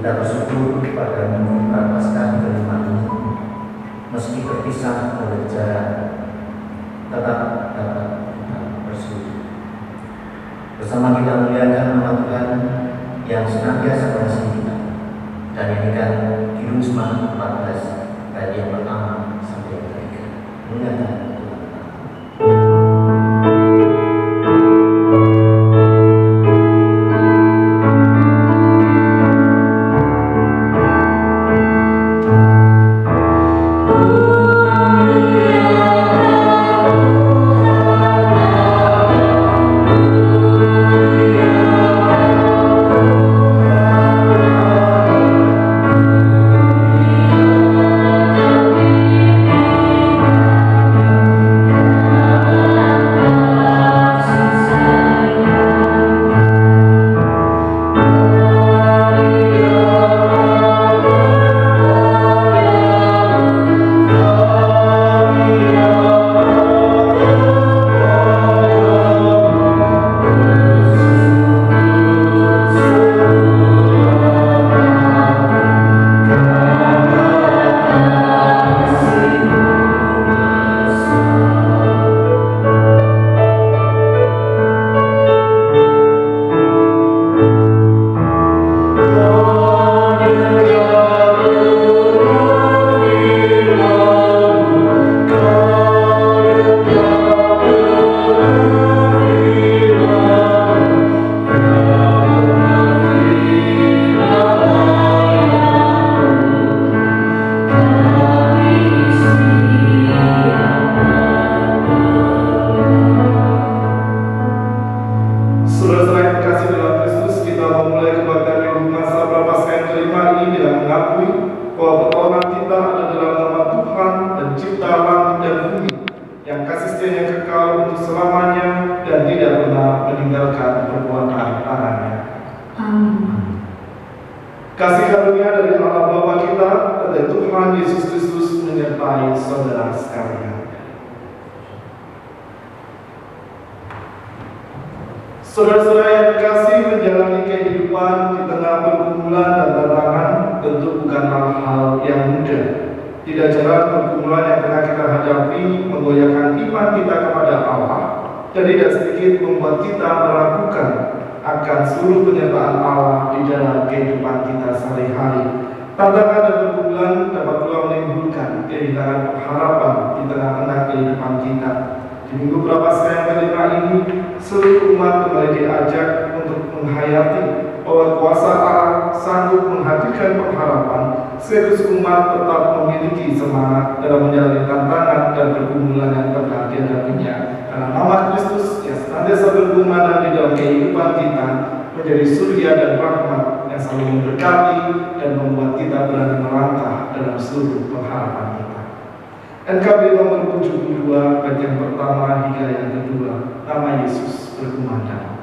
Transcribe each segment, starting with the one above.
Kita bersyukur pada minggu Prapaskah kelima ini, meski terpisah oleh jarak, tetap dapat kita bersekutu. Bersama kita muliakan nama Tuhan yang senantiasa mengasihi kita. Dan ini kan Kidung Semangat 14 ayat yang pertama sampai yang ketiga. Muliakan Tuhan. Kasih karunia dari Allah Bapa kita dan dari Tuhan Yesus Kristus menyertai saudara sekalian. Saudara-saudara yang dikasihi, menjalani kehidupan di tengah pergumulan dan tantangan tentu bukanlah hal yang mudah. Tidak jarang pergumulan yang tengah kita hadapi menggoyahkan iman kita kepada Allah dan tidak sedikit membuat kita meragukan akan seluruh penyertaan Allah di dalam kehidupan kita sehari-hari. Tantangan dan pergumulan dapat pula menimbulkan kehilangan pengharapan di tengah-tengah kehidupan kita. Di minggu Prapaskah yang kelima ini, seluruh umat kembali diajak untuk menghayati bahwa kuasa Allah sanggup menghadirkan pengharapan, sekaligus umat tetap memiliki semangat dalam menjalani tantangan dan pergumulan yang pernah dihadapinya. Karena nama Kristus yang senantiasa bergumana di dalam kehidupan kita menjadi surga dan rahmat yang selalu memberkati dan membuat kita berani melangkah dalam seluruh pengharapan kita. NKB nomor 72 bagian pertama hingga yang kedua, nama Yesus berkumandang.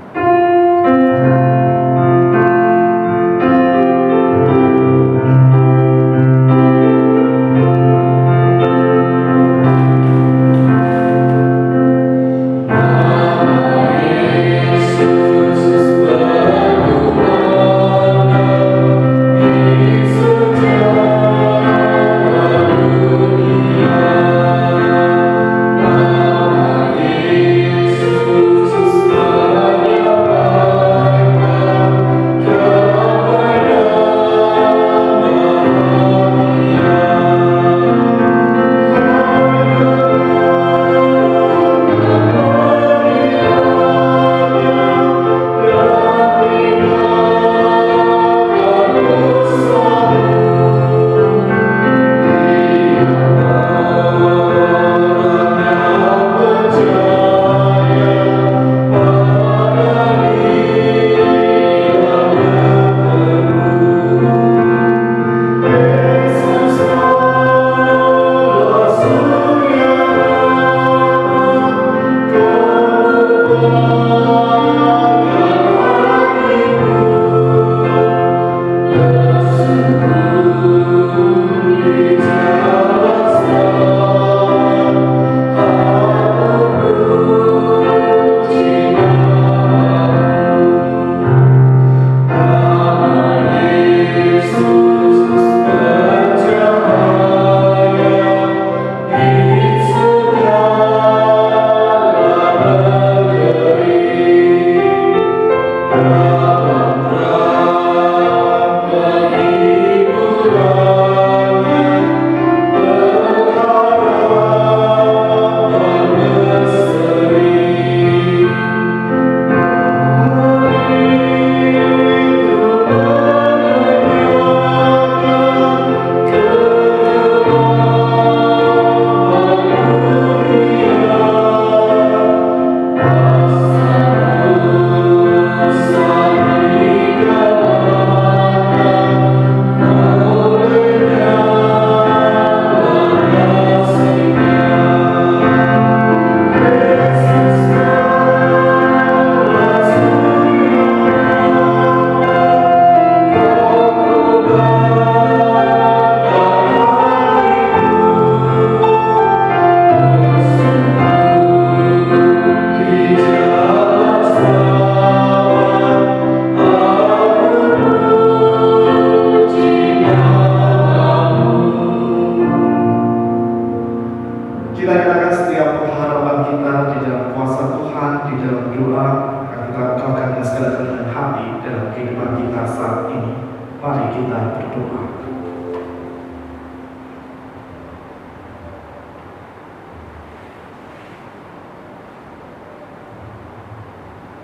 kita berdoa.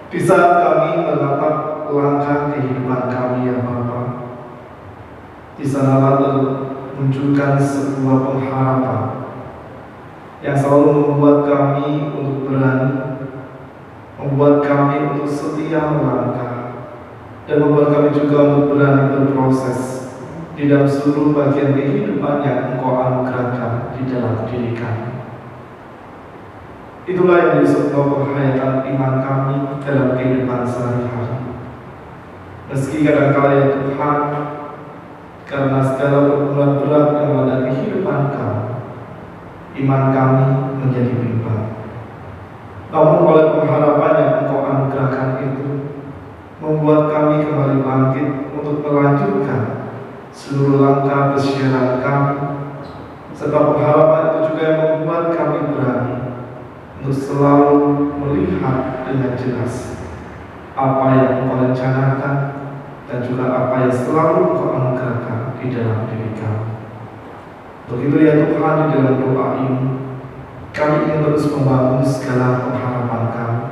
Di saat kami menatap langkah kehidupan kami ya Bapa, di sanalah termunculkan sebuah pengharapan yang selalu membuat kami untuk berani, membuat kami untuk setia melangkah, dan membuat kami juga untuk berani berproses di dalam seluruh bagian kehidupan yang Engkau anugerahkan di dalam diri kami. Itulah yang disebut penghayatan iman kami dalam kehidupan sehari-hari. Meski kadang-kala ya Tuhan, karena segala pergumulan berat yang melanda kehidupan kami, iman kami menjadi bimbang. Namun oleh pengharapan yang Engkau anugerahkan itu, membuat kami kembali bangkit untuk melanjutkan seluruh langkah persiapan kami, serta pengharapan itu juga yang membuat kami berani untuk selalu melihat dengan jelas apa yang Engkau rencanakan dan juga apa yang selalu Engkau anugerahkan di dalam diri kami. Begitu ya Tuhan, di dalam doa ini kami ingin terus membangun segala pengharapan kami,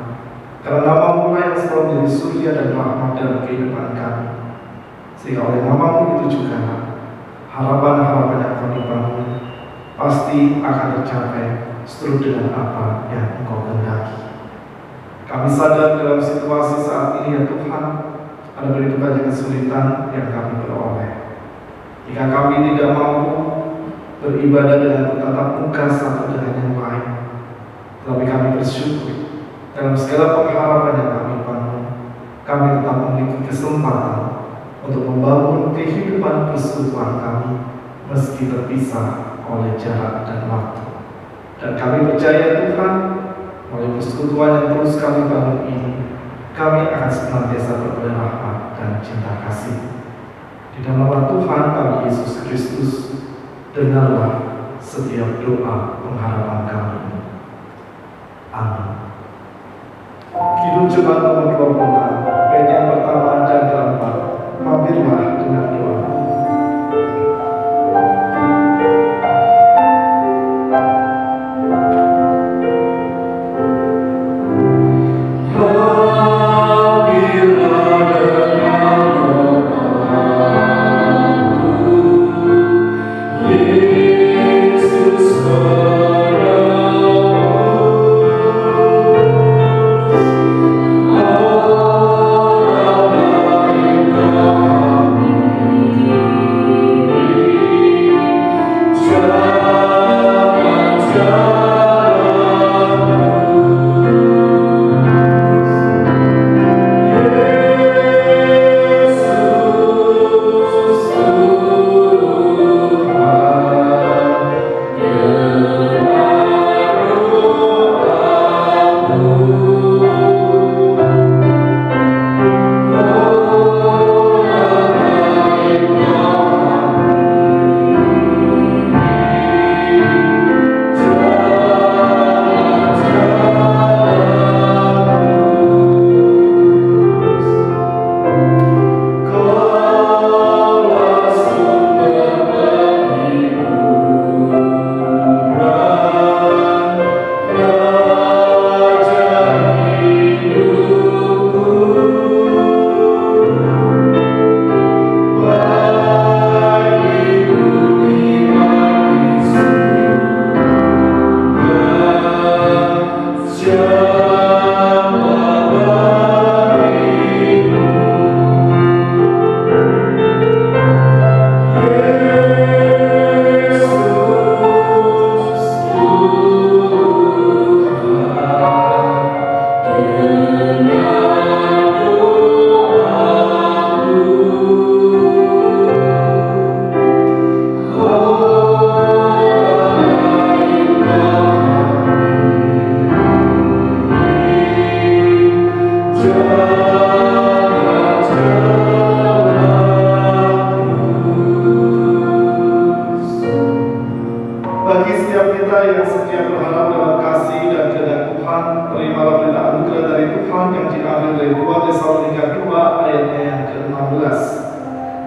karena nama-Mu yang selalu menjadi surya dan rahmat dalam kehidupan kami, sehingga oleh nama-Mu itu juga harapan-harapan yang kami bangun pasti akan tercapai seturut dengan apa yang Engkau kehendaki. Kami sadar dalam situasi saat ini ya Tuhan, ada begitu banyak kesulitan yang kami peroleh. Jika kami tidak mampu beribadah dengan bertatap muka satu dengan yang lain, tetapi kami bersyukur dalam segala pengharapan yang kami bangun, kami tetap memiliki kesempatan untuk membangun kehidupan persekutuan kami meski terpisah oleh jarak dan waktu. Dan kami percaya Tuhan, melalui persekutuan yang terus kami bangun ini, kami akan senantiasa beroleh rahmat dan cinta kasih. Di dalam nama Tuhan kami Yesus Kristus, dengarlah setiap doa pengharapan kami. Amin. Kidung Jemaat nomor 26, bait yang pertama dan keempat, mampirlah dengan doa. Oh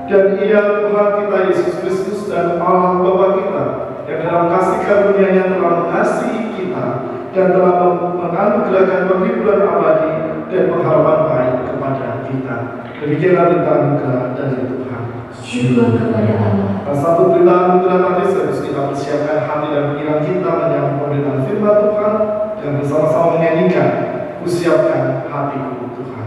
Dan Ia Tuhan kita Yesus Kristus dan Allah Bapa kita, yang dalam kasih karunia-Nya telah mengasihi kita dan telah menganugerahkan penghiburan abadi dan pengharapan baik kepada kita. Demikianlah berita anugerah dari Tuhan. Syukur kepada Allah. Dan satu berita anugerah tadi harus kita persiapkan hati dan pikiran kita menyambut pemberitaan firman Tuhan dan bersama-sama menyanyikan "Kusiapkan hatiku Tuhan".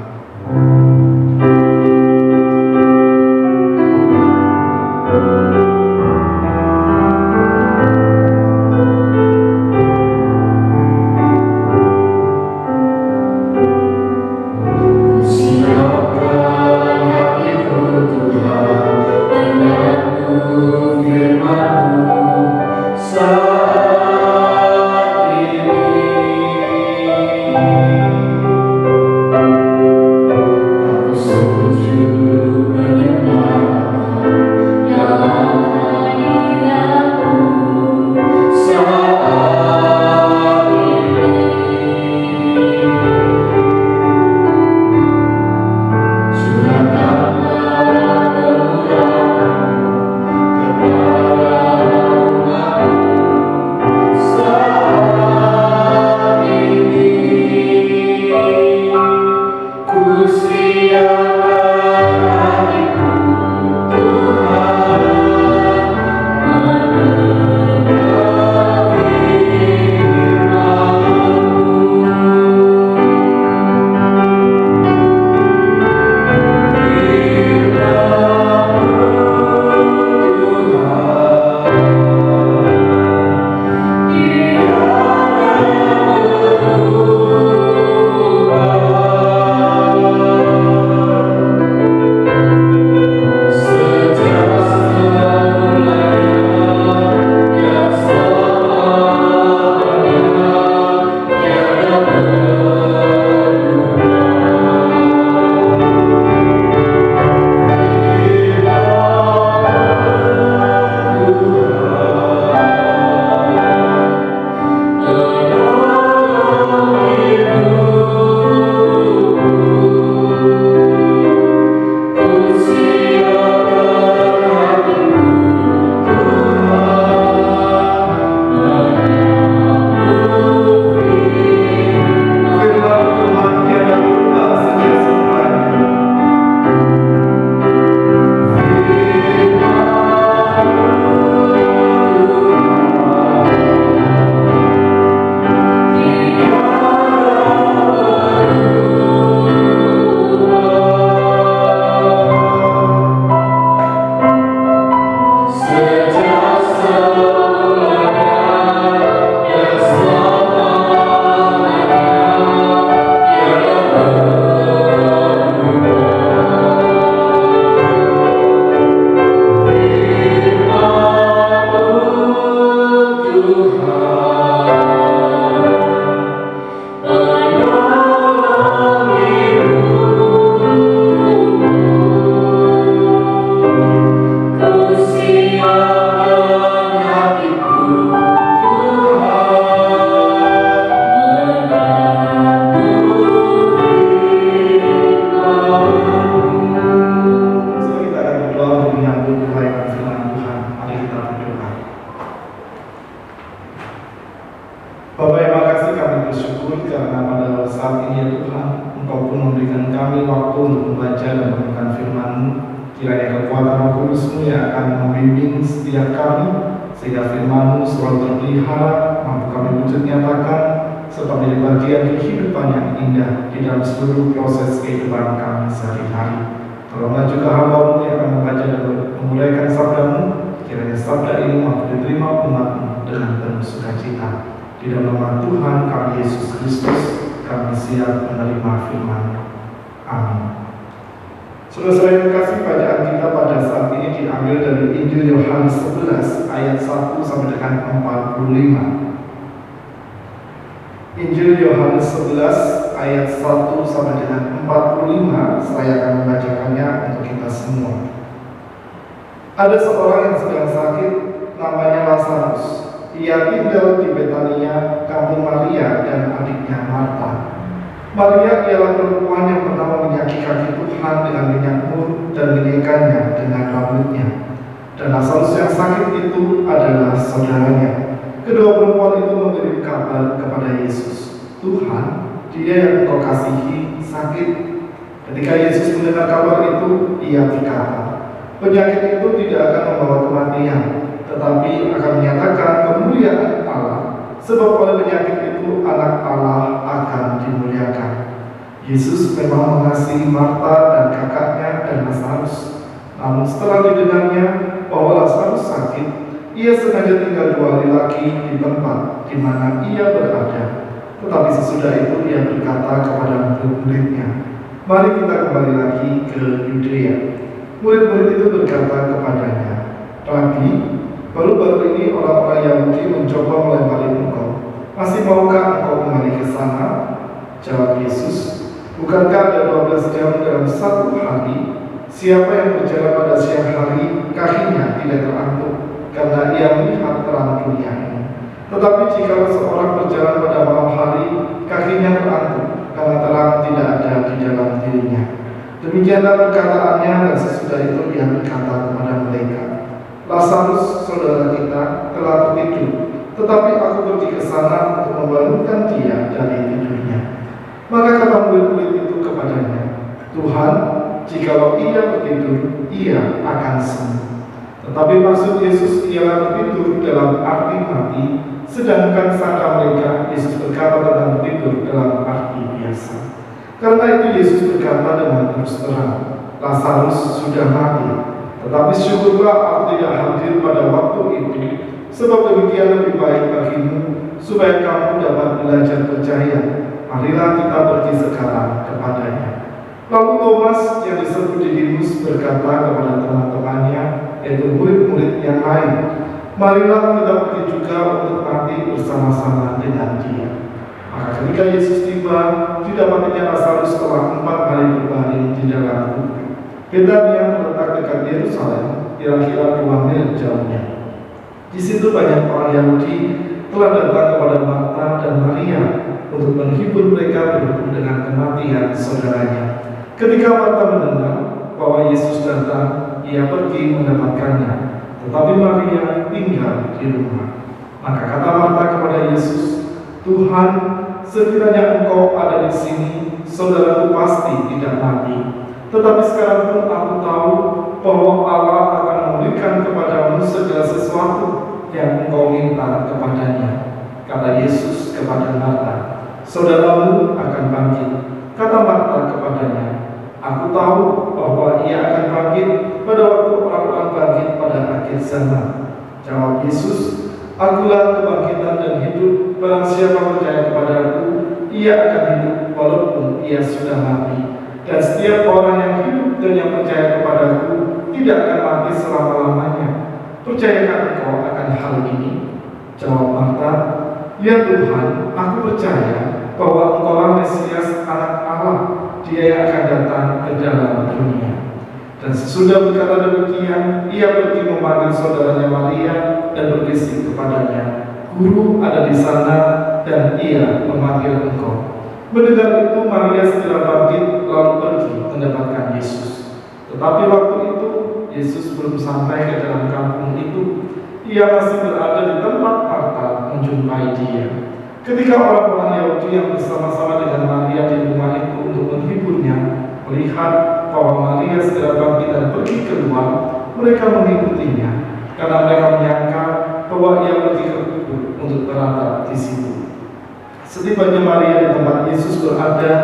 Saudara-saudara yang kasih, bacaan kita pada saat ini diambil dari Injil Yohanes 11 ayat 1 sampai dengan 45. Injil Yohanes 11 ayat 1 sampai dengan 45. Saya akan membacakannya untuk kita semua. Ada seorang yang sedang sakit, namanya Lazarus. Ia tinggal di Betania, kampung Maria dan adiknya Marta. Maria ialah perempuan yang pertama menyaki kaki Tuhan dengan minyak mur dan menyekanya dengan rambutnya. Dan Lazarus yang sakit itu adalah saudaranya. Kedua perempuan itu mengirim kabar kepada Yesus, "Tuhan, dia yang Engkau kasihi sakit." Ketika Yesus mendengar kabar itu, ia berkata, "Penyakit itu tidak akan membawa kematian, tetapi akan menyatakan kemuliaan Allah, sebab oleh penyakit itu anak Allah akan dimuliakan." Yesus memang mengasihi Marta dan kakaknya dan Lazarus. Namun setelah didengarnya bahwa Lazarus sakit, ia sengaja tinggal 2 hari lagi di tempat di mana ia berada. Tetapi sesudah itu ia berkata kepada murid-muridnya, "Mari kita kembali lagi ke Yudea." Murid-murid itu berkata kepadanya, "Rabi, baru-baru ini orang-orang Yahudi mencoba melempari Engkau. Masih maukah Engkau kembali ke sana?" Jawab Yesus, "Bukankah ada 12 jam dalam satu hari? Siapa yang berjalan pada siang hari, kakinya tidak terantuk, karena ia melihat terang dunia ini. Tetapi jika seorang berjalan pada malam hari, kakinya terantuk, karena terang tidak ada di dalam dirinya." Demikianlah perkataannya, dan sesudah itu ia berkata kepada mereka, "Lazarus, saudara kita, telah tertidur, tetapi aku pergi ke sana untuk membangunkan dia dari tidurnya." Maka kata murid-murid itu kepadanya, "Tuhan, jikalau ia tertidur, ia akan sembuh." Tetapi maksud Yesus ialah tertidur dalam arti mati, sedangkan sangka mereka Yesus berkata tentang tertidur dalam arti biasa. Karena itu Yesus berkata dengan terus terang, "Lazarus sudah mati, tetapi syukurlah aku tidak hadir pada waktu itu, sebab demikian lebih baik bagimu, supaya kamu dapat belajar percaya. Marilah kita pergi sekarang kepadanya." Lalu Thomas yang disebut Didimus berkata kepada teman-temannya, yaitu murid-murid yang lain, "Marilah kita pergi juga untuk mati bersama-sama dengan dia." Maka ketika Yesus tiba, didapatinya Lazarus setelah 4 hari berbaring di dalam kubur. Betania terletak dekat Yerusalem, kira-kira 2 mil jauhnya. Di situ banyak orang Yahudi telah datang kepada Marta dan Maria untuk menghibur mereka berhubung dengan kematian saudaranya. Ketika Marta mendengar bahwa Yesus datang, ia pergi mendapatkannya, tetapi Maria tinggal di rumah. Maka kata Marta kepada Yesus, "Tuhan, sekiranya Engkau ada di sini, saudaraku pasti tidak mati. Tetapi sekarang pun aku tahu bahwa Allah akan memberikan kepadamu segala sesuatu yang Engkau minta kepadanya." Kata Yesus kepada Marta, "Saudaramu akan bangkit." Kata Marta kepadanya, "Aku tahu bahwa ia akan bangkit pada waktu orang-orang bangkit pada akhir zaman." Jawab Yesus, "Akulah kebangkitan dan hidup. Barang siapa percaya kepadaku, ia akan hidup walaupun ia sudah mati. Dan setiap orang yang hidup dan yang percaya kepadaku tidak akan mati selama-lamanya. Percayakah engkau akan hal ini?" Jawab Marta, "Ya Tuhan, aku percaya bahwa Engkaulah Mesias, Anak Allah, Dia yang akan datang ke dalam dunia." Dan sesudah berkata demikian, ia pergi memanggil saudaranya Maria dan berbisik kepadanya, "Guru ada di sana dan ia memanggil engkau." Mendengar itu, Maria segera bangkit lalu pergi mendapatkan Yesus. Tetapi waktu itu Yesus belum sampai ke dalam kampung itu. Ia masih berada di tempat Marta menjumpai dia. Ketika orang-orang Yahudi yang bersama-sama dengan Maria di rumah itu untuk menghiburnya melihat bahwa Maria segera bangkit dan pergi keluar, mereka mengikutinya karena mereka menyangka bahwa ia pergi ke kubur untuk beratap di situ. Setibanya Maria di tempat Yesus berada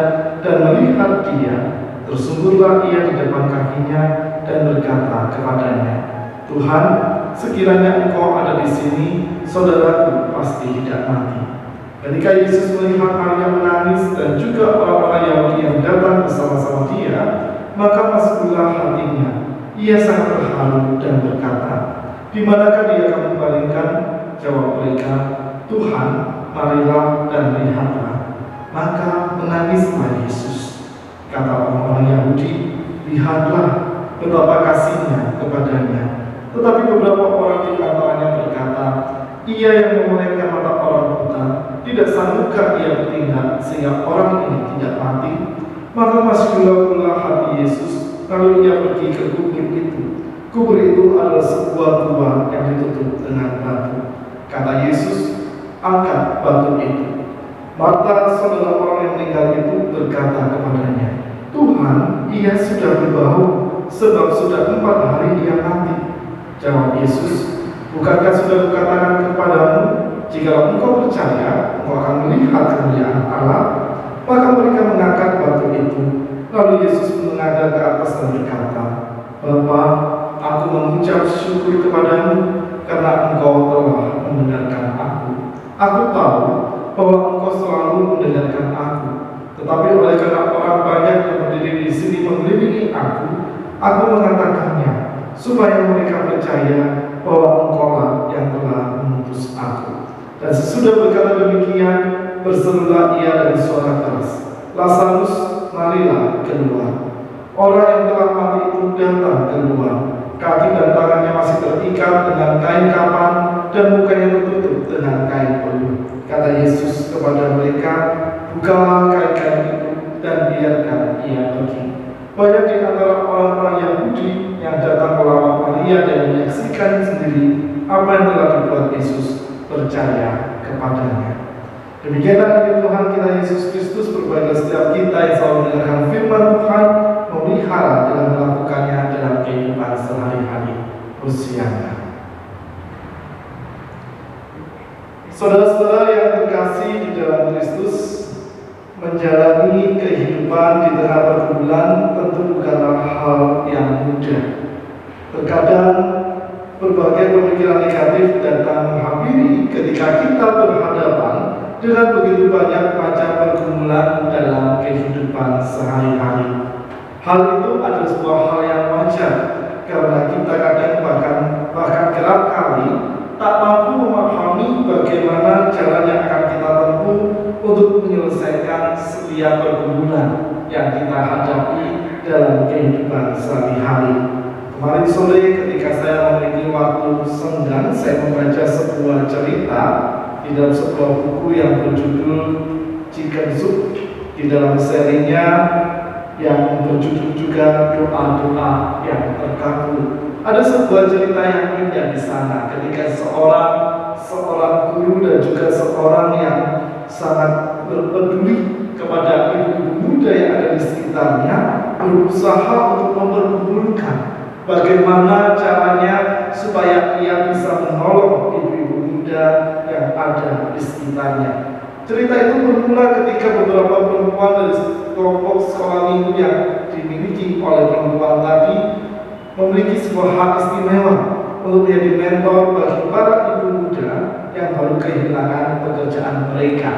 dan melihat dia, tersungkurlah ia di depan kakinya dan berkata kepadanya, "Tuhan, sekiranya Engkau ada di sini, saudaraku pasti tidak mati." Ketika Yesus melihat Maria menangis dan juga orang-orang Yahudi yang datang bersama-sama dia, maka masuklah hatinya. Ia sangat terharu dan berkata, "Di manakah dia kamu baringkan?" Jawab mereka, "Tuhan, marilah dan lihatlah." Maka menangislah Yesus. Kata orang-orang Yahudi, "Lihatlah betapa kasihnya kepadanya." Tetapi beberapa orang di antaranya berkata, "Ia yang memelihara mata orang buta, tidak sanggupkah ia bertindak sehingga orang ini tidak mati?" Maka masuklah pula hati Yesus lalu ia pergi ke kubur itu. Kubur itu adalah sebuah gua yang ditutup dengan batu. Kata Yesus, angkat batu itu. Marta, saudara orang yang meninggal itu, berkata kepadanya, Tuhan, ia sudah berbau, sebab sudah 4 hari ia mati. Jawab Yesus, bukankah sudah kukatakan kepadamu, jika engkau percaya, engkau akan melihat kemuliaan Allah? Maka mereka mengangkat batu itu. Lalu Yesus menghadap ke atas dan berkata, Bapa, aku mengucap syukur kepadamu karena engkau telah mendengarkan aku. Aku tahu bahwa engkau selalu mendengarkan aku, tetapi oleh karena orang banyak yang berdiri di sini mengelilingi aku mengatakannya, supaya mereka percaya bahwa engkaulah yang telah mengutus aku. Dan sesudah berkata demikian, berserulah ia dengan suara keras, Lazarus, marilah keluar. Orang yang telah mati itu datang keluar. Kaki dan tangannya masih terikat dengan kain kapan dan mukanya tertutup dengan kain pelu. Kata Yesus kepada mereka, bukalah kain-kain itu dan biarkan ia pergi. Banyak di antara orang-orang Yahudi yang datang melawat Maria dan menyaksikan sendiri apa yang telah dibuat Yesus, percaya kepadanya. Demikianlah ini Tuhan kita Yesus Kristus berbagi setiap kita yang selalu mendengarkan firman Tuhan, memelihara dan melakukannya dalam kehidupan sehari-hari. Hosiana. Saudara-saudara yang terkasih di dalam Kristus, menjalani kehidupan di tengah pergumulan tentu bukanlah hal yang mudah. Terkadang berbagai pemikiran negatif datang menghampiri ketika kita berhadapan dengan begitu banyak macam pergumulan dalam kehidupan sehari-hari. Hal itu adalah sebuah hal yang wajar, karena kita kadang bahkan kerap kali tak mampu memahami bagaimana jalan yang akan kita tempuh untuk menyelesaikan setiap pergumulan yang kita hadapi dalam kehidupan sehari-hari. Kemarin sore ketika saya memiliki waktu senggang, saya membaca sebuah cerita di dalam sebuah buku yang berjudul Chicken Soup, di dalam serinya yang berjudul juga Doa-doa yang terkabul. Ada sebuah cerita yang indah di sana ketika seorang guru dan juga seorang yang sangat berpeduli kepada ibu-ibu muda yang ada di sekitarnya berusaha untuk memperkumpulkan bagaimana caranya supaya ia bisa menolong ibu-ibu muda yang ada di sekitarnya. Cerita itu bermula ketika beberapa perempuan dari kelompok sekolah minggu yang dimiliki oleh perempuan tadi memiliki sebuah hak istimewa untuk menjadi mentor bagi para ibu muda yang baru kehilangan pekerjaan mereka.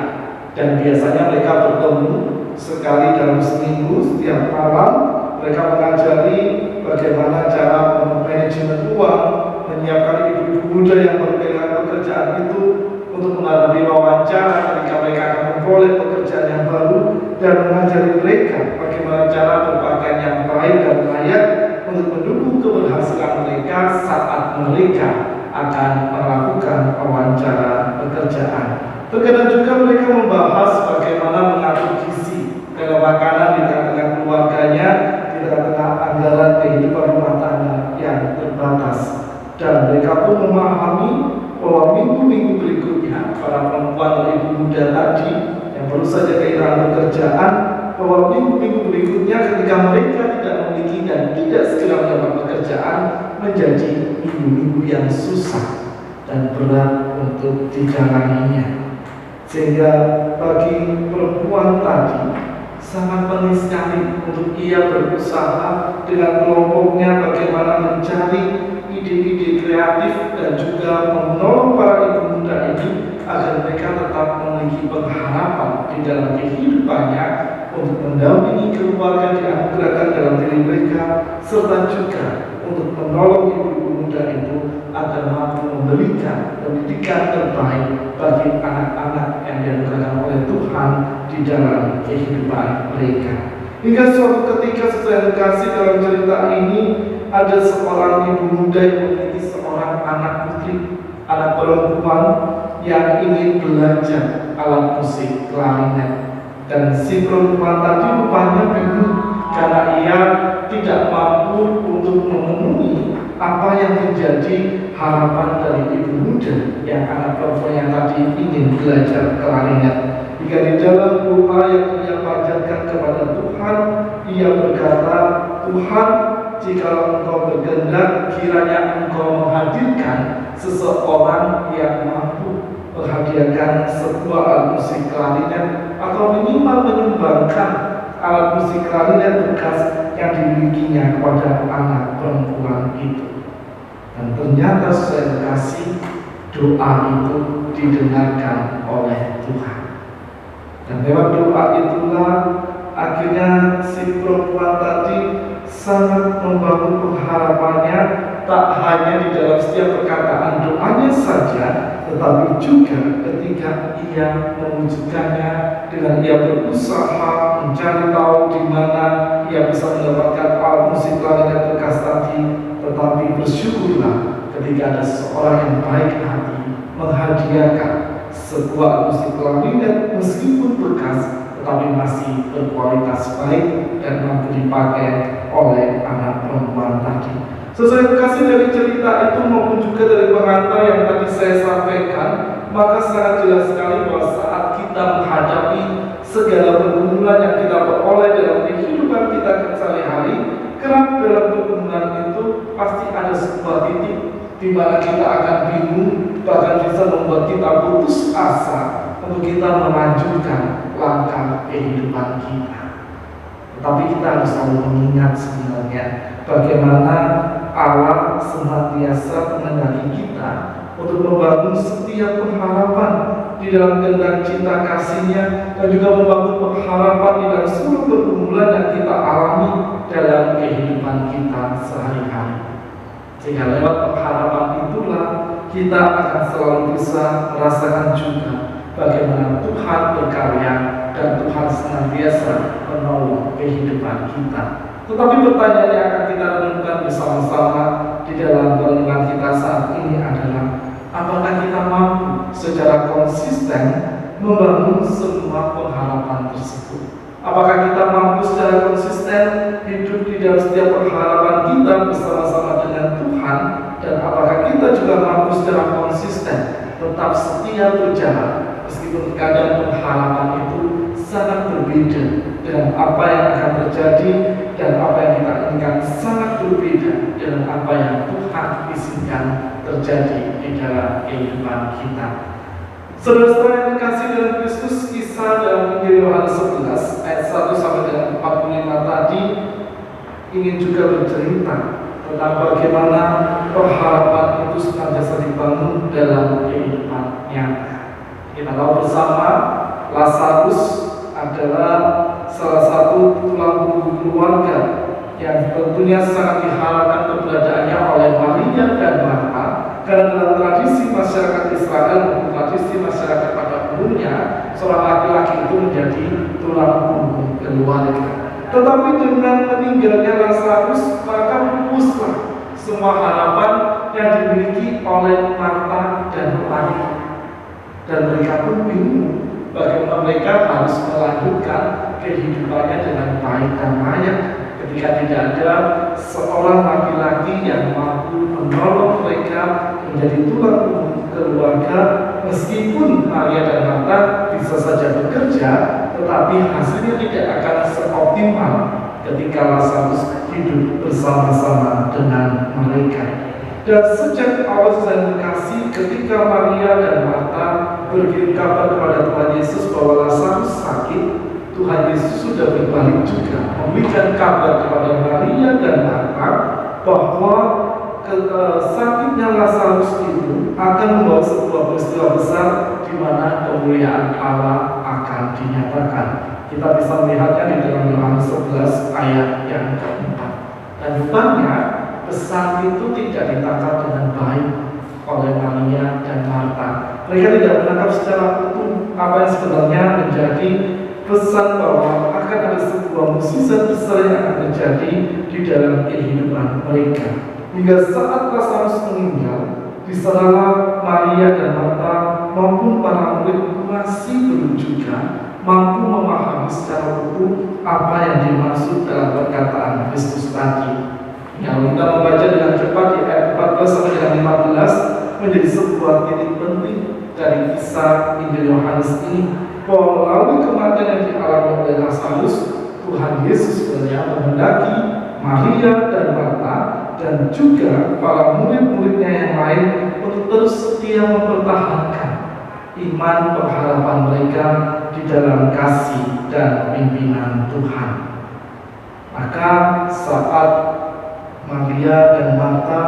Dan biasanya mereka bertemu sekali dalam seminggu, setiap malam mereka mengajari bagaimana cara manajemen uang, menyiapkan ibu-ibu muda yang baru kehilangan pekerjaan itu untuk menghadapi wawancara ketika mereka akan memperoleh pekerjaan yang baru, dan mengajari mereka bagaimana cara berpakaian yang baik dan layak untuk mendukung keberhasilan mereka saat mereka akan melakukan wawancara pekerjaan. Terkadang juga mereka membahas bagaimana mengatur gizi dalam makanan di tengah-tengah keluarganya, di tengah-tengah anggaran kehidupan rumah tangga yang terbatas. Dan mereka pun memahami bahwa minggu-minggu berikutnya para perempuan dan ibu muda tadi yang baru saja kehilangan pekerjaan, bahwa minggu-minggu berikutnya ketika mereka tidak memiliki dan tidak segera mendapat pekerjaan, menjadi minggu-minggu yang susah dan berat untuk dijalaninya. Sehingga bagi perempuan tadi sangat penting sekali untuk ia berusaha dengan kelompoknya bagaimana mencari ide-ide kreatif dan juga menolong para ibu muda ini agar mereka tetap memiliki pengharapan di dalam kehidupannya untuk mendampingi keluarga dianugerahkan dalam diri mereka, serta juga untuk menolong ibu-ibu muda itu agar mampu memberikan pendidikan terbaik bagi anak-anak yang dianugerahkan oleh Tuhan di dalam kehidupan mereka. Hingga suatu ketika sesuai kasih dalam cerita ini, ada seorang ibu muda yang memiliki seorang anak putri, anak perempuan yang ingin belajar alat musik klarinet. Dan si perempuan tadi rupanya bingung karena ia tidak mampu untuk memenuhi apa yang menjadi harapan dari ibu muda yang anak perempuan yang tadi ingin belajar klarinet. Jika di dalam doa yang ia panjatkan kepada Tuhan, ia berkata, Tuhan, jika Engkau berkehendak, kiranya Engkau menghadirkan seseorang yang mampu menghadiahkan sebuah alat musik klarinet atau minimal menyumbangkan alat musik klarinet bekas yang dimilikinya kepada anak perempuan itu. Dan ternyata saya kasih doa itu didengarkan oleh Tuhan. Dan lewat doa itulah akhirnya si perempuan tadi sangat membangun pengharapannya, tak hanya di dalam setiap perkataan doanya saja, tetapi juga ketika ia mewujudkannya dengan ia berusaha mencari tahu di mana ia bisa mendapatkan alat musik klarinet bekas tadi. Tetapi bersyukurlah ketika ada seseorang yang baik hati menghadiahkan sebuah musik klarinet meskipun bekas, tetapi masih berkualitas baik dan mampu dipakai oleh anak perempuan tadi. Sesuai kasih dari cerita itu maupun juga dari pengantar yang tadi saya sampaikan, maka sangat jelas sekali bahwa saat kita menghadapi segala pergumulan yang kita peroleh dalam kehidupan kita sehari-hari, kerap dalam pergumulan itu pasti ada sebuah titik di mana kita akan bingung, bahkan bisa membuat kita putus asa untuk kita melanjutkan langkah kehidupan kita. Tetapi kita harus selalu mengingat sebenarnya bagaimana Allah senantiasa menghendaki kita untuk membangun setiap pengharapan di dalam kehendak cinta kasih-Nya dan juga membangun pengharapan di dalam seluruh pergumulan yang kita alami dalam kehidupan kita sehari-hari. Sehingga lewat pengharapan itulah kita akan selalu bisa merasakan juga bagaimana Tuhan berkarya dan Tuhan senantiasa menolong kehidupan kita. Tetapi pertanyaan yang akan kita renungkan bersama-sama di dalam renungan kita saat ini adalah, apakah kita mampu secara konsisten membangun semua pengharapan tersebut? Apakah kita mampu secara konsisten hidup di dalam setiap pengharapan kita bersama-sama dengan Tuhan? Dan apakah kita juga mampu secara konsisten tetap setia berjalan meskipun kadang pengharapan itu sangat berbeda dengan apa yang akan terjadi dan apa yang kita inginkan sangat berbeda dengan apa yang Tuhan izinkan terjadi di dalam kehidupan kita. Saudara-saudara yang dikasihi dalam Kristus, kisah dalam Injil Yohanes 11 ayat 1 sampai dengan 45 tadi ingin juga bercerita tentang bagaimana pengharapan itu senantiasa dibangun dalam kehidupan nyata. Kita tahu bersama Lazarus adalah salah satu tulang punggung keluarga yang tentunya sangat diharapkan keberadaannya oleh Maria dan Marta, karena dalam tradisi masyarakat Israel maupun tradisi masyarakat pada umumnya seorang laki-laki itu menjadi tulang punggung keluarga. Tetapi dengan meninggalnya Lazarus, maka pupuslah semua harapan yang dimiliki oleh Marta dan Maria, dan mereka pun bingung bagaimana mereka harus melanjutkan kehidupannya dengan baik dan layak ketika tidak ada seorang laki-laki yang mampu menolong mereka menjadi tulang punggung keluarga. Meskipun Maria dan Marta bisa saja bekerja, tetapi hasilnya tidak akan seoptimal ketika Lazarus hidup bersama-sama dengan mereka. Dan sejak awal saya berkasih, ketika Maria dan Marta berkirim kabar kepada Tuhan Yesus bahwa Lazarus sakit, Tuhan Yesus sudah berbalik juga memberikan kabar kepada Maria dan Marta bahwa sakitnya Lazarus itu akan membawa sebuah peristiwa besar di mana kemuliaan Allah akan dinyatakan. Kita bisa melihatnya di dalam Yohanes 11 ayat yang keempat. Dan rupanya pesan itu tidak ditangkap dengan baik oleh Maria dan Marta. Mereka tidak menangkap secara utuh apa yang sebenarnya menjadi pesan bahwa akan ada sebuah mukjizat besar yang akan terjadi di dalam kehidupan mereka. Hingga saat Lazarus meninggal, di sanalah Maria dan Marta maupun para murid masih belum juga mampu memahami secara utuh apa yang dimaksud dalam perkataan Kristus tadi. Yang kita membaca dengan cepat di ayat 14 sampai dengan 15 menjadi sebuah titik penting dari kisah Injil Yohanes ini, bahwa melalui kematian yang dialami oleh Lazarus, Tuhan Yesus sebenarnya menghendaki Maria dan Marta dan juga para murid-muridnya yang lain untuk terus setia mempertahankan iman pengharapan mereka di dalam kasih dan pimpinan Tuhan. Maka saat Maria dan Marta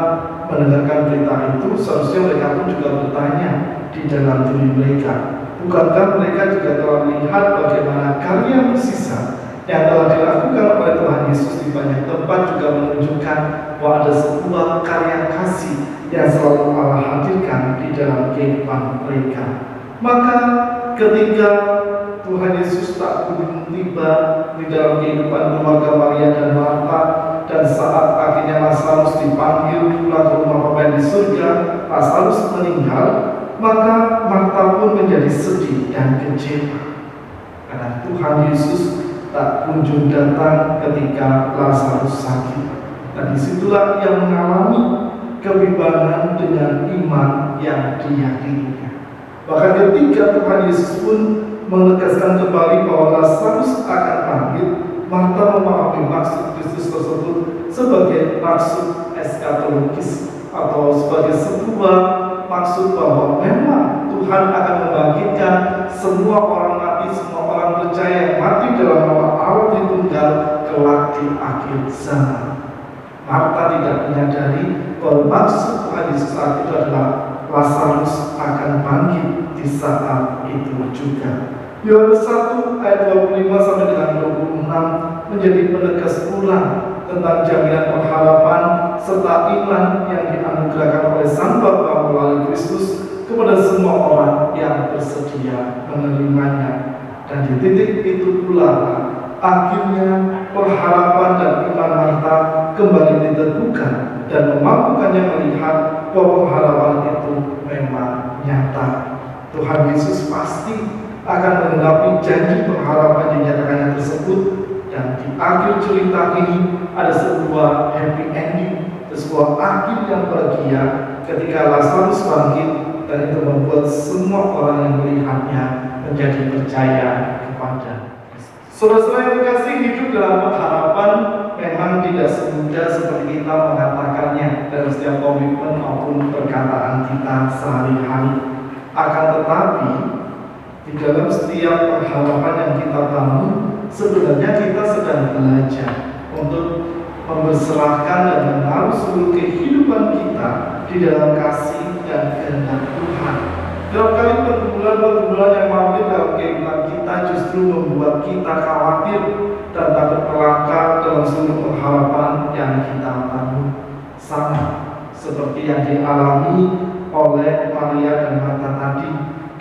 mendengarkan berita itu, seharusnya mereka pun juga bertanya di dalam diri mereka, bukankah mereka juga telah melihat bagaimana karya mukjizat yang telah dilakukan oleh Tuhan Yesus di banyak tempat juga menunjukkan bahwa ada sebuah karya kasih yang selalu Allah hadirkan di dalam kehidupan mereka. Maka ketika Tuhan Yesus tak kunjung tiba di dalam kehidupan keluarga Maria dan Marta, dan saat akhirnya Lazarus dipanggil pulang ke rumah Bapa di surga, Lazarus meninggal, maka Marta pun menjadi sedih dan kecewa karena Tuhan Yesus tak kunjung datang ketika Lazarus sakit. Dan disitulah ia mengalami kebimbangan dengan iman yang diyakininya. Bahkan ketika Tuhan Yesus pun menegaskan kembali bahwa Lazarus akan bangkit, Marta memahami maksud Kristus tersebut sebagai maksud eskatologis atau sebagai sebuah maksud bahwa memang Tuhan akan membangkitkan semua orang mati, semua orang percaya yang mati dalam nama Allah Tritunggal kelak di akhir zaman. Marta tidak menyadari bahwa maksud Tuhan Yesus saat itu adalah Lazarus akan bangkit di saat itu juga. Yohanes 1 ayat 25 sampai dengan 26 menjadi penegas ulang tentang jaminan pengharapan serta iman yang dianugerahkan oleh Sang Bapa melalui Kristus kepada semua orang yang bersedia menerimanya. Dan di titik itu pula akhirnya pengharapan dan iman Marta kembali diteguhkan dan memampukannya melihat bahwa pengharapan itu memang nyata. Tuhan Yesus pasti akan menggenapi janji pengharapan yang dinyatakannya tersebut, dan di akhir cerita ini ada sebuah happy ending, sebuah akhir yang bahagia ketika Lazarus bangkit, dan itu membuat semua orang yang melihatnya menjadi percaya kepada. Saudara-saudara yang dikasihi, hidup dalam pengharapan memang tidak semudah seperti kita mengatakannya dalam setiap komitmen maupun perkataan kita sehari-hari. Akan tetapi di dalam setiap pengharapan yang kita bangun, sebenarnya kita sedang belajar untuk memberserahkan dan menaruh seluruh kehidupan kita di dalam kasih dan kehendak Tuhan. Dalam kali pergumulan-pergumulan yang mampir dalam kehidupan kita justru membuat kita khawatir dan takut melangkah dalam seluruh pengharapan yang kita bangun. Sama seperti yang dialami oleh Maria dan Marta tadi.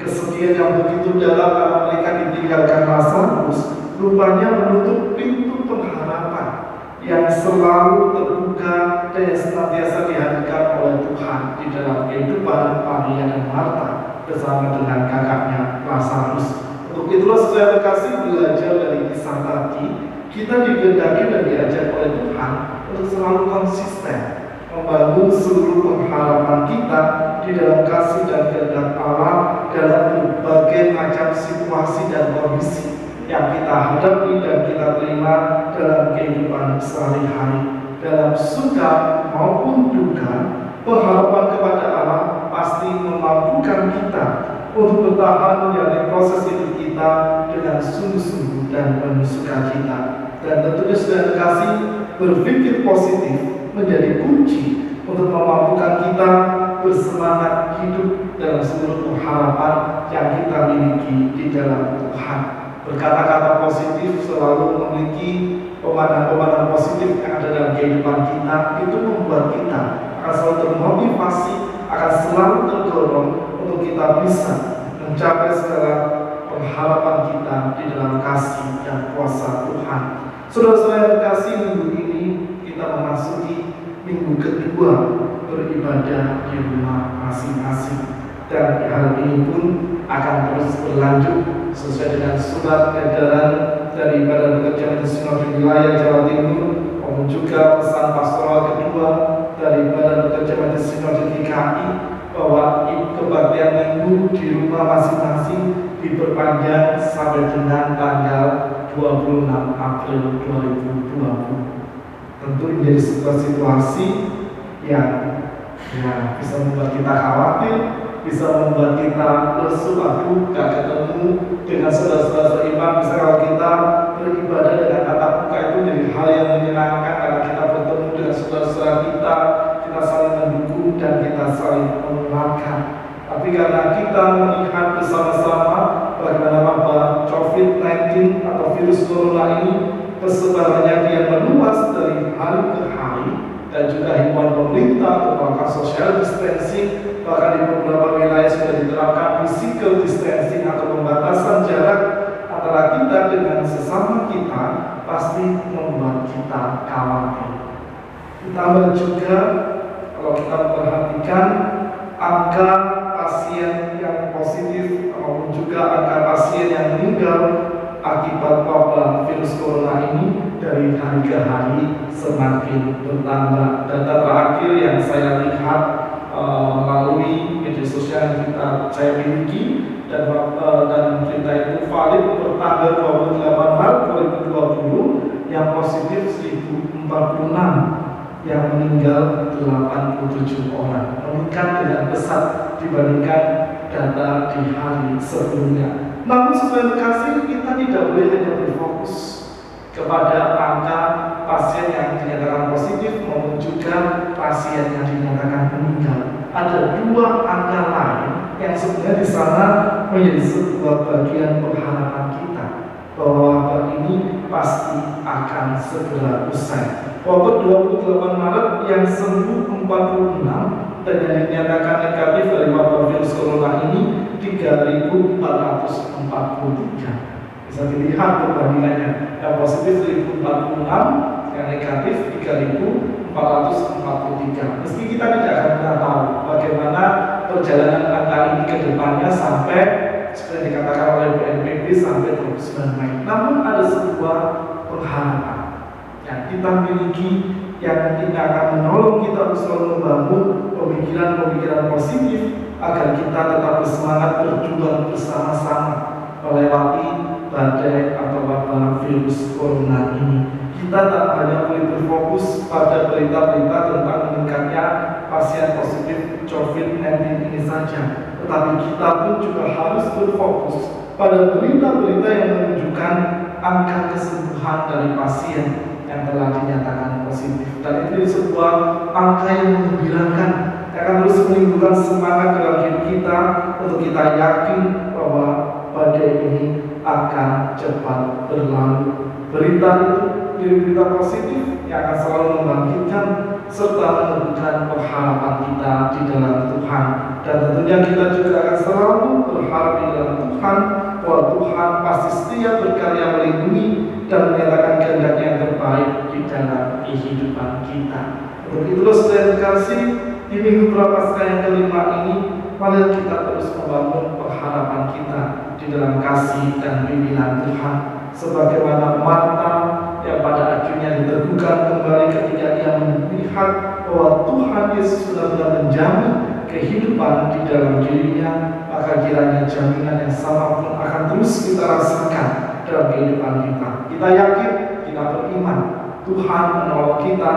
Kesedihan yang begitu dalam karena mereka ditinggalkan Lazarus rupanya menutup pintu pengharapan yang selalu terbuka dan yang senantiasa dihadirkan oleh Tuhan di dalam kehidupan Maria dan Marta bersama dengan kakaknya Lazarus. Untuk itulah saudara terkasih, belajar dari kisah tadi, kita digendaki dan diajak oleh Tuhan untuk selalu konsisten membangun seluruh pengharapan kita di dalam kasih dan kehendak Allah dalam berbagai macam situasi dan kondisi yang kita hadapi dan kita terima dalam kehidupan sehari-hari. Dalam suka maupun duka, pengharapan kepada Allah pasti memampukan kita untuk bertahan menjalani proses hidup kita dengan sungguh-sungguh dan penuh sukacita. Dan tentunya sudah kasih berpikir positif menjadi kunci untuk memampukan kita bersemangat hidup dalam seluruh pengharapan yang kita miliki di dalam Tuhan. Berkata-kata positif, selalu memiliki pemandangan-pemandangan positif yang ada dalam kehidupan kita, itu membuat kita akan selalu termotivasi, akan selalu terdorong untuk kita bisa mencapai segala pengharapan kita di dalam kasih dan kuasa Tuhan. Saudara-saudara yang terkasih, minggu ini kita memasuki minggu kedua beribadah di rumah masing-masing. dan hal ini pun akan terus berlanjut sesuai dengan surat edaran dari Badan Pekerja Majelis Sinode Wilayah Jawa Timur maupun juga pesan pastoral kedua dari Badan Pekerja Majelis Sinode DKI bahwa kebaktian minggu di rumah masing-masing diperpanjang sampai dengan tanggal 26 April 2020. Tentu menjadi sebuah situasi yang bisa membuat kita khawatir, bisa membuat kita lesu, gak ketemu dengan saudara-saudara seiman. Bisa kalau kita beribadah dengan tatap muka itu jadi hal yang menyenangkan karena kita bertemu dengan saudara-saudara kita saling mendukung dan kita saling menguatkan. Tapi karena kita melihat bersama-sama bagaimana wabah COVID-19 atau virus corona ini persebarannya dia meluas dari hari ke hari, dan juga himbauan pemerintah untuk melakukan social distancing, bahkan di beberapa wilayah sudah diterapkan physical distancing atau pembatasan jarak antara kita dengan sesama kita, pasti membuat kita khawatir. Ditambah juga kalau kita memperhatikan angka pasien yang positif maupun juga angka pasien yang meninggal akibat wabah virus corona ini dari hari ke hari semakin bertambah. Data terakhir yang saya lihat melalui media sosial yang saya miliki dan berita itu valid bertanggal 28 Maret 2020 yang positif 1046, yang meninggal 87 orang, meningkat dengan pesat dibandingkan data di hari sebelumnya. Namun sesuai kasih, kita tidak boleh hanya berfokus kepada angka pasien yang dinyatakan positif maupun juga pasien yang dinyatakan meninggal. Ada dua angka lain yang sebenarnya di sana menjadi sebuah bagian pengharapan kita bahwa wabah ini pasti akan segera usai. Wabah 28 Maret yang sembuh 46 dan yang dinyatakan negatif dari wabah virus corona ini 3.443. Bisa dilihat perbandingannya, yang positif 1.046, yang negatif 3.443. Meski kita tidak akan pernah tahu bagaimana perjalanan angka ini ke depannya sampai seperti dikatakan oleh BNPB sampai 29 Mei. Namun ada sebuah pengharapan yang kita miliki yang akan menolong kita untuk selalu membangun pemikiran-pemikiran positif agar kita tetap bersemangat berjuang bersama-sama melewati badai atau wabah virus corona ini. Kita tak hanya boleh berfokus pada berita-berita tentang meningkatnya pasien positif COVID-19 ini saja, tetapi kita pun juga harus berfokus pada berita-berita yang menunjukkan angka kesembuhan dari pasien yang telah dinyatakan positif. Dan itu sebuah angka yang menggembirakan, yang akan terus menimbulkan semangat dalam hidup kita untuk kita yakin bahwa badai ini akan cepat berlalu. Berita itu berita positif yang akan selalu membangkitkan serta meneguhkan pengharapan kita di dalam Tuhan. Dan tentunya kita juga akan selalu berharap di dalam Tuhan bahwa Tuhan pasti setia berkarya melindungi dan menyatakan kehendaknya yang terbaik di dalam kehidupan kita. Untuk itulah saudara kasih, di minggu Prapaskah yang kelima ini, mari kita terus membangun pengharapan kita di dalam kasih dan pimpinan Tuhan, sebagaimana mata yang pada akhirnya diteguhkan kembali ketika ia melihat bahwa Tuhan Yesus benar-benar menjamin kehidupan di dalam dirinya. Maka kiranya jaminan yang sama pun akan terus kita rasakan dalam kehidupan kita. Kita yakin, kita beriman, Tuhan menolong kita,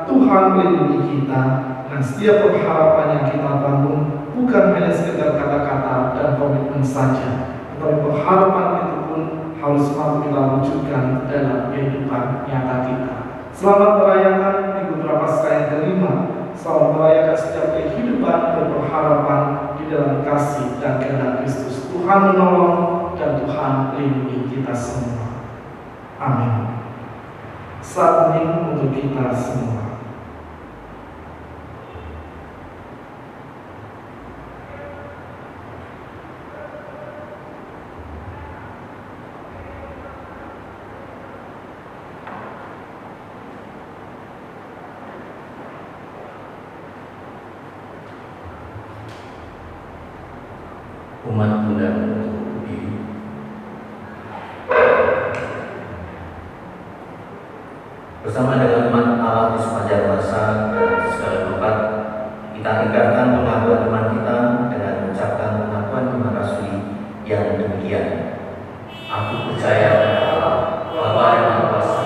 Tuhan melindungi kita, dan setiap pengharapan yang kita bangun bukan hanya sekedar kata-kata dan komitmen saja, tetapi pengharapan itu pun harus mampu kita wujudkan dalam kehidupan nyata kita. Selamat merayakan Minggu Prapaskah yang kelima. Selamat merayakan setiap kehidupan berpengharapan di dalam kasih dan kehendak Kristus. Tuhan menolong dan Tuhan lindungi kita semua. Amin. Saat ini untuk kita semua. umat Bunda untuk berdiri. Bersama dengan umat Allah di sepanjang masa dan di segala tempat, kita tingkatkan pengakuan iman kita dengan mengucapkan pengakuan iman rasuli yang demikian. Aku percaya pada Allah, Bapa yang Maha Kuasa,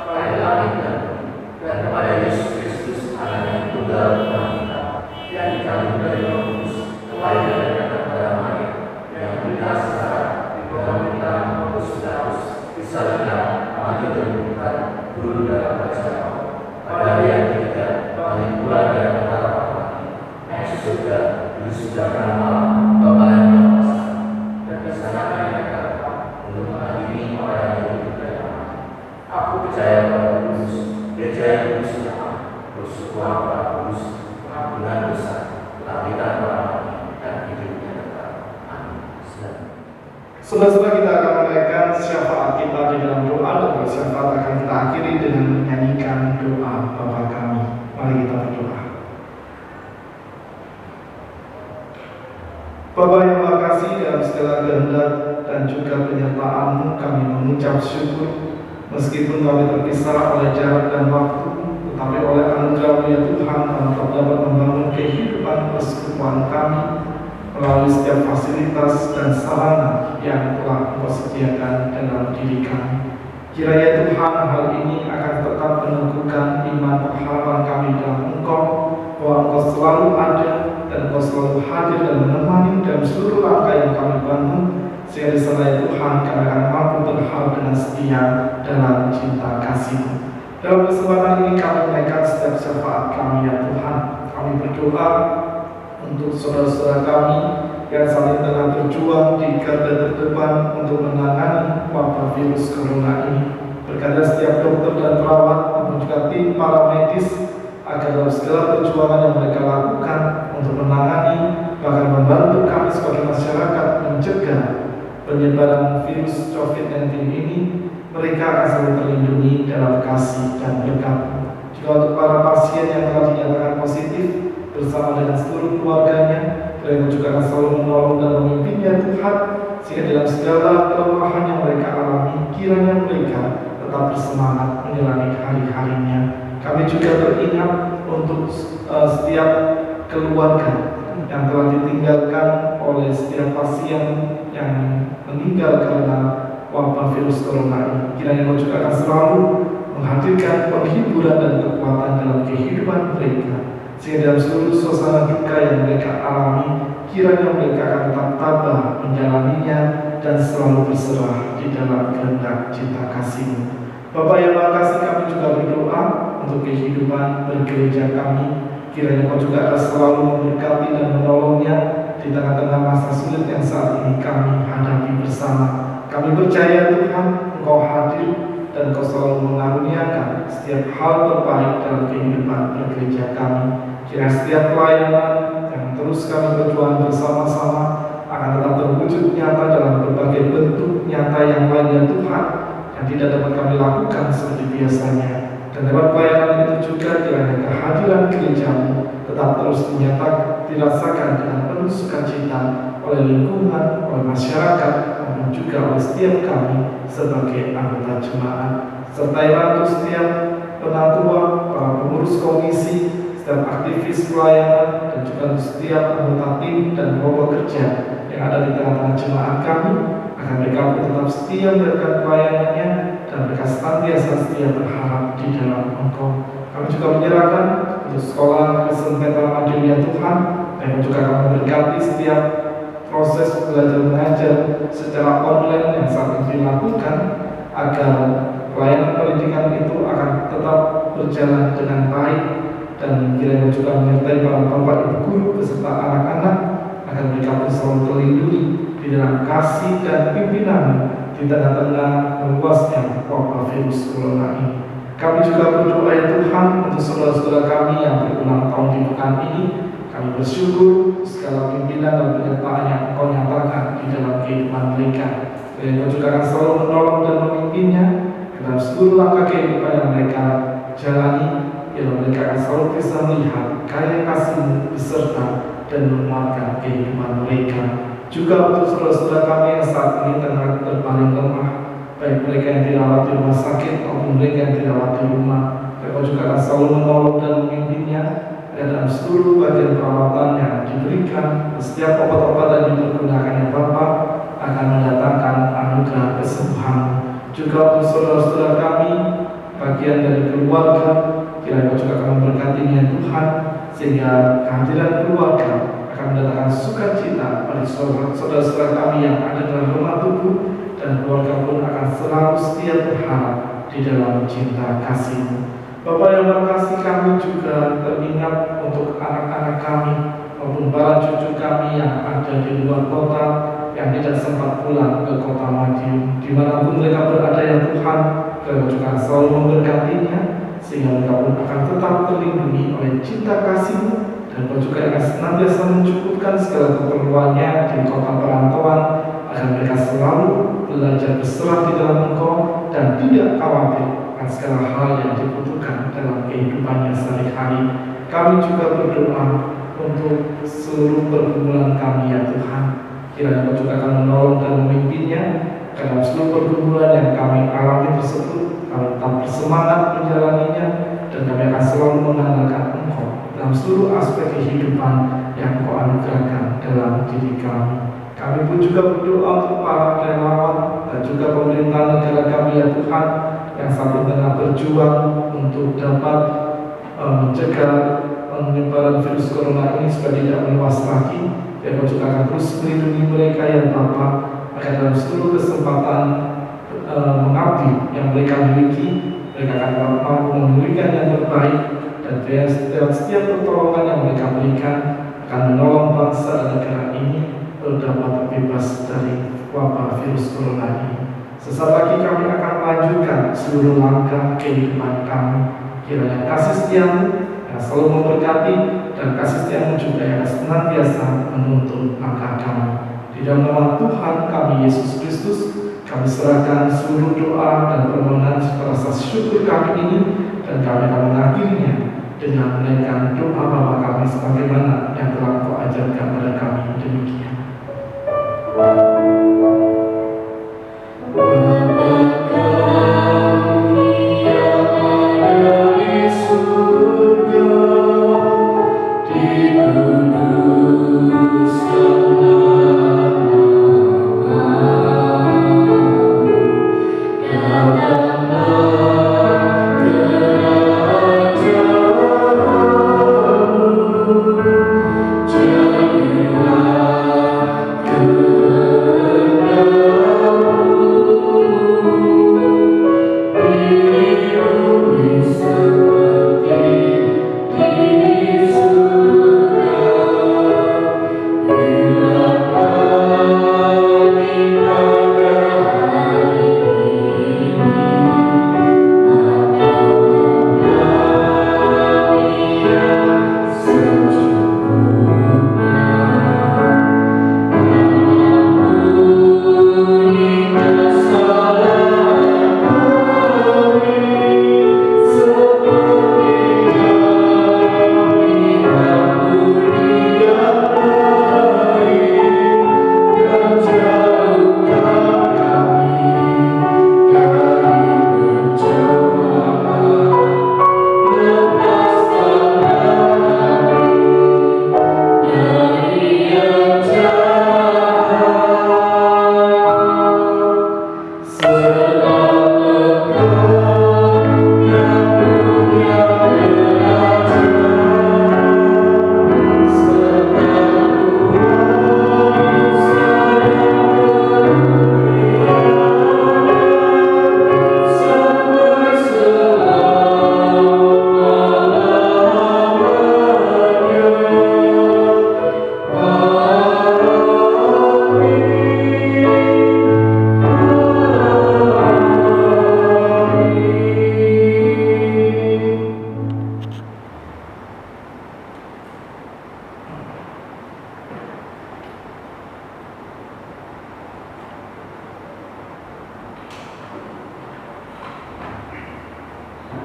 Tuhan langit dan bumi, dan kepada Yesus Kristus, Anak yang tunggal Tuhan kita, yang dikandung dari Roh Kudus, lahir dari kata Maria, yang benar secara dalam kita maupun sedarus, disalibkan, mati dikuburkan, turun dalam kerajaan. Pada hari yang ketiga, bangkit pula dari antara orang mati, naik ke surga, duduk sebelah Allah, Bapa yang Maha Kuasa, dan di sana mereka untuk menghadiri orang yang hidup dan mati. Aku percaya pada Kudus, gereja yang kudus utama, persekutuan para kudus, pengampunan dosa, kebangkitan orang mati, dan hidup yang kekal. Amin. Saudara-saudara, kita akan menaikkan syafaat kita di dalam doa, dan syafaat akan kita akhiri dengan menyanyikan doa Bapa kami. Mari kita berdoa. Bapa yang Maha Kasih, dalam segala kehendak dan juga penyertaan-Mu kami mengucap syukur, meskipun kami terpisah oleh jarak dan waktu, tetapi oleh anugerah ya Tuhan kami dapat membangun kehidupan persekutuan kami melalui setiap fasilitas dan sarana yang telah Engkau sediakan dalam diri kami. Kiranya Tuhan hal ini akan tetap meneguhkan iman pengharapan kami dalam Engkau, bahwa Engkau selalu ada dan Engkau selalu hadir dan menemani dalam seluruh langkah yang kami bangun, sehingga di sana ya Tuhan kami akan mampu berharap dengan setia dalam cinta kasih-Mu. Dalam kesempatan ini kami menaikkan setiap syafaat kami ya Tuhan. Kami berdoa untuk saudara-saudara kami yang saat ini tengah berjuang di garda terdepan untuk menangani wabah virus corona ini. Berkata setiap dokter dan perawat maupun juga tim para medis, agar dalam segala perjuangan yang mereka lakukan untuk menangani bahkan membantu kami sebagai masyarakat mencegah penyebaran virus COVID-19 ini, mereka akan selalu terlindungi dalam kasih dan berkat. Juga untuk para pasien yang telah dinyatakan positif bersama dengan seluruh keluarganya, mereka juga akan selalu menolong dan memimpinnya Tuhan, sehingga dalam segala kelemahan yang mereka alami, kiranya mereka tetap bersemangat menjalani hari-harinya. Kami juga teringat untuk setiap keluarga yang telah ditinggalkan oleh setiap pasien yang meninggal karena wabah virus corona ini. Kiranya Engkau juga akan selalu menghadirkan penghiburan dan kekuatan dalam kehidupan mereka, sehingga dalam seluruh suasana duka yang mereka alami, kiranya mereka akan tetap tabah menjalaninya dan selalu berserah di dalam kehendak cinta kasih-Mu. Bapa yang Maha Kasih, kami juga berdoa untuk kehidupan bergereja kami. Kiranya Engkau juga akan selalu memberkati dan menolongnya di tengah-tengah masa sulit yang saat ini kami hadapi bersama. Kami percaya Tuhan, Engkau hadir dan Engkau selalu mengaruniakan setiap hal terbaik dalam kehidupan bergereja kami. Kiranya setiap pelayanan yang terus kami berjuang bersama-sama akan tetap terwujud nyata dalam berbagai bentuk nyata yang lainnya Tuhan, yang tidak dapat kami lakukan seperti biasanya. Dan lewat pelayanan itu juga kiranya kehadiran gereja-Mu tetap terus dirasakan dengan penuh sukacita oleh lingkungan, oleh masyarakat, maupun juga oleh setiap kami sebagai anggota jemaat. Sertai untuk setiap penatua, para pengurus komisi, setiap aktivis pelayanan, dan juga setiap anggota tim dan kelompok kerja yang ada di tengah-tengah jemaat kami, agar mereka tetap setia melakukan pelayanannya dan mereka senantiasa setia berharap di dalam Engkau. Kami juga menyerahkan untuk sekolah Kristen Petra Madiun ya Tuhan, dan juga akan memberkati setiap proses belajar mengajar secara online yang saat ini dilakukan, agar pelayanan pendidikan itu akan tetap berjalan dengan baik, dan kiranya juga menyertai para bapak ibu guru beserta anak-anak agar mereka selalu terlindungi di dalam kasih dan pimpinan di tengah-tengah meluasnya wabah virus corona ini. Kami juga berdoa ya Tuhan untuk saudara-saudara kami yang berulang tahun di pekan ini. Kami bersyukur segala pimpinan dan penyertaan yang Engkau nyatakan di dalam kehidupan mereka. Dan Engkau juga akan selalu menolong dan memimpinnya dalam seluruh langkah kehidupan yang mereka jalani, yang mereka akan selalu bisa melihat karya kasih-Mu beserta dan menguatkan kehidupan mereka. Juga untuk saudara-saudara kami yang saat ini tengah berbaring lemah, baik mereka yang dirawat di rumah sakit maupun mereka yang dirawat di rumah. Engkau juga akan selalu menolong dan memimpinnya dalam seluruh bagian perawatan yang diberikan. Setiap obat-obatan yang dipergunakan yang Bapa akan mendatangkan anugerah kesembuhan. Juga untuk saudara-saudara kami, bagian dari keluarga, kiranya Engkau juga akan memberkatinya Tuhan, sehingga kehadiran keluarga akan mendatangkan sukacita bagi saudara-saudara kami yang ada dalam rumah tubuh, dan keluarga pun akan selalu setia berharap di dalam cinta kasih-Mu. Bapa yang makasih, kami juga teringat untuk anak-anak kami maupun para cucu kami yang ada di luar kota, yang tidak sempat pulang ke kota Madiun. Dimanapun mereka berada ya Tuhan, Engkau juga selalu memberkatinya, sehingga mereka pun akan tetap terlindungi oleh cinta kasih-Mu, dan Engkau juga akan senantiasa mencukupkan segala keperluannya di kota perantauan, agar mereka selalu belajar berserah di dalam Engkau dan tidak khawatir akan segala hal yang dibutuhkan dalam kehidupannya sehari-hari. Kami juga berdoa untuk seluruh pergumulan kami ya Tuhan. Kiranya Engkau juga akan menolong dan memimpinnya dalam seluruh pergumulan yang kami alami tersebut. Kami tetap bersemangat menjalaninya, dan kami akan selalu mengandalkan Engkau dalam seluruh aspek kehidupan yang Engkau anugerahkan dalam diri kami. Kami pun juga berdoa untuk para relawan dan juga pemerintah negara kami ya Tuhan, yang saat ini tengah berjuang untuk dapat mencegah penyebaran virus corona ini supaya tidak meluas lagi. Ya, Engkau juga akan terus melindungi mereka ya Bapa, agar dalam seluruh kesempatan mengabdi yang mereka miliki, mereka akan mampu memberikan yang terbaik, dan dalam setiap pertolongan yang mereka berikan akan menolong bangsa dan negara ini dapat terbebas dari wabah virus corona ini. Sesaat lagi kami akan melanjutkan seluruh langkah kehidupan kami. Kiranya kasih setia-Mu yang selalu memberkati, dan kasih setia-Mu juga yang senantiasa menuntun langkah kami. Di dalam nama Tuhan kami Yesus Kristus, kami serahkan seluruh doa dan permohonan serta rasa syukur kami ini, dan kami akan mengakhirinya dengan menaikkan doa Bapa kami sebagaimana yang telah Kau ajarkan kepada kami. Demikian.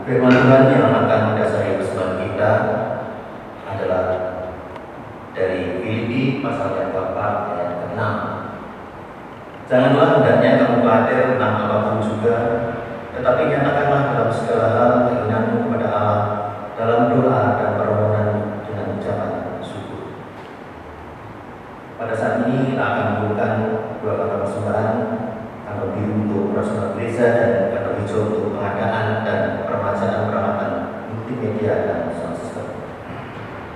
Firman Tuhan yang akan mendasari persembahan kita adalah dari Filipi pasal yang keempat ayat ke-6. Janganlah hendaknya kamu khawatir tentang apapun juga, tetapi nyatakanlah dalam segala hal keinginanmu kepada Allah dalam doa dan permohonan dengan ucapan syukur. Pada saat ini kita akan membuka dua kata persembahan, kantong biru untuk operasional gereja dan kantong hijau untuk pengadaan dan permajaan peralatan multimedia dan sound system.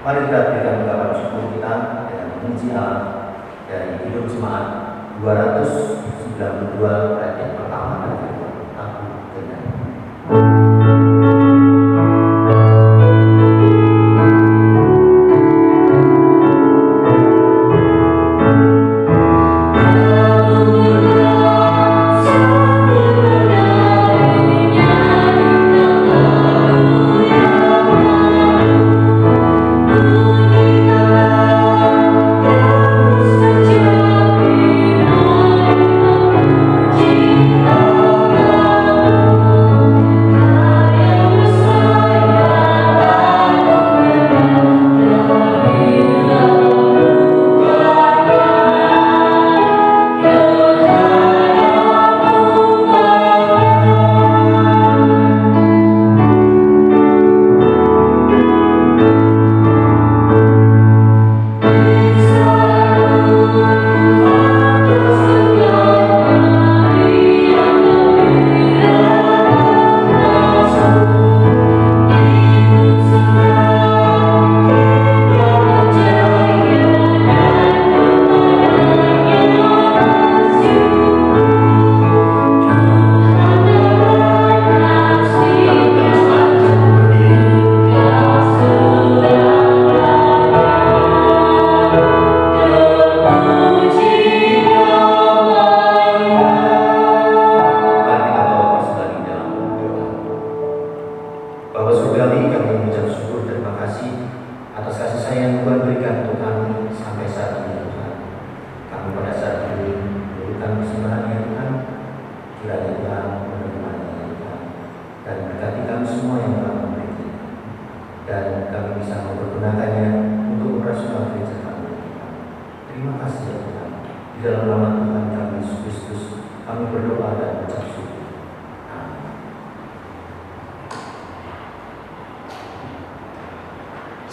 Mari kita berikan ungkapan syukur kita dengan memuji Allah dari Hidup Jemaat 292 ayat yang pertama dan kedua. Aku benar.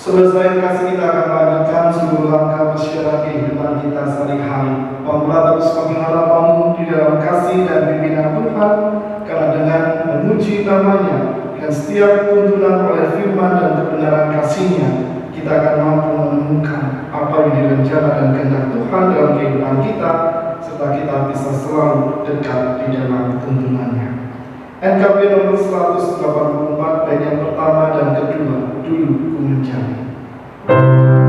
Selesai kasih, kita akan melanjutkan seluruh langkah persiapan kehidupan kita sehari-hari. Memulai terus pengharapanmu di dalam kasih dan pimpinan Tuhan, karena dengan memuji namanya, dengan setiap tuntunan oleh firman dan kebenaran kasih-Nya, kita akan mampu menemukan apa yang direncana dan kehendak Tuhan dalam kehidupan kita, serta kita bisa selalu dekat di dalam tuntunannya. NKB nomor 184 bait yang pertama dan kedua, dulu ku mencari. Oh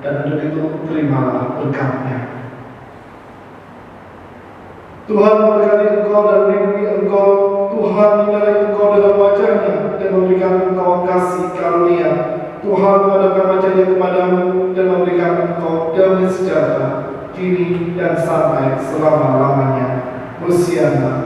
dan untuk itu terimalah berkat-Nya. Tuhan memberkati engkau dan melindungi engkau. Tuhan menyinari engkau dengan wajah-Nya dan memberikan engkau kasih karunia. Tuhan menghadapkan wajah-Nya kepadamu dan memberikan engkau damai sejahtera, kini dan sampai selama-lamanya. Hosiana.